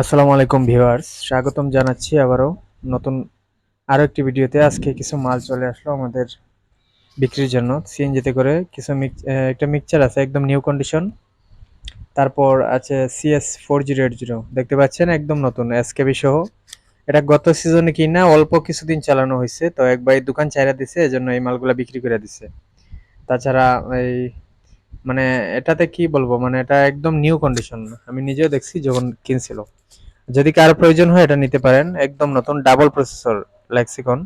আসসালামু আলাইকুম ভিউয়ার্স, স্বাগতম জানাচ্ছি আবারও নতুন আরো একটি ভিডিওতে। আজকে কিছু মাল চলে আসলো আমাদের বিক্রির জন্য সিএনজিতে করে। কিছু একটা মিক্সচার আছে একদম নিউ কন্ডিশন। তারপর আছে CS4080, দেখতে পাচ্ছেন একদম নতুন এসকেবি সহ। এটা গত সিজনে কিনা অল্প কিছুদিন চালানো হয়েছে, তো এক ভাই দোকান চাইরা দিছে, এজন্য এই মালগুলা বিক্রি করে দিছে। তাছাড়া এই মানে এটাতে কি বলবো, মানে এটা একদম নিউ কন্ডিশন, আমি নিজেও দেখছি যখন কিনছিল। যদি কারো প্রয়োজন হয় এটা নিতে পারেন, একদম নতুন ডাবল প্রসেসর লেক্সিকন।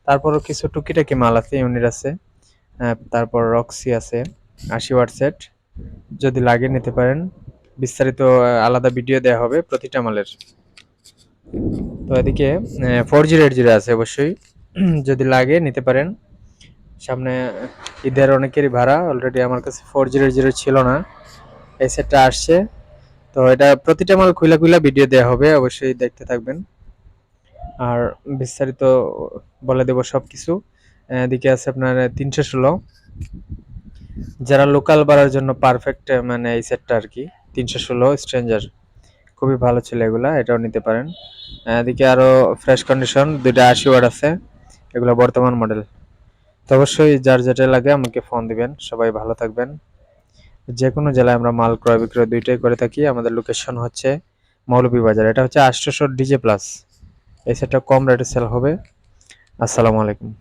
তারপরও কিছু টুকিটাকি মাল আছে, ইউনিট আছে, তারপর রক্সি আছে 80 ওয়াট সেট। যদি লাগে নিতে পারেন, বিস্তারিত আলাদা ভিডিও দেওয়া হবে প্রতিটা মালের। তো এদিকে 4080 আছে অবশ্যই, যদি লাগে নিতে পারেন। সামনে ঈদের অনেকেরই ভাড়া, অলরেডি আমার কাছে 4080 ছিল না, এই সেটটা আসছে। তো এটা প্রতিটা মাল খুইলা খুইলা ভিডিও দেওয়া হবে, অবশ্যই দেখতে থাকবেন। আর বিস্তারিত বলে দেব সবকিছু। এদিকে আছে আপনার 316, যারা লোকাল বাড়ার জন্য পারফেক্ট, মানে এই সেটটা আর কি। 316 স্ট্রেঞ্জার খুবই ভালো ছিল, এগুলা এটাও নিতে পারেন। এদিকে আরো ফ্রেশ কন্ডিশন দুইটা 80 ওয়াট আছে, এগুলো বর্তমান মডেল। তো অবশ্যই যার যেটা লাগে আমাকে ফোন দিবেন। সবাই ভালো থাকবেন। যে কোনো জেলায় আমরা মাল ক্রয় বিক্রয় দুইটাই করে থাকি। আমাদের লোকেশন হচ্ছে মৌলভীবাজার। এটা হচ্ছে 800 ডিজে প্লাস। এই সেটটা কম রেটে সেল হবে। আসসালামু আলাইকুম।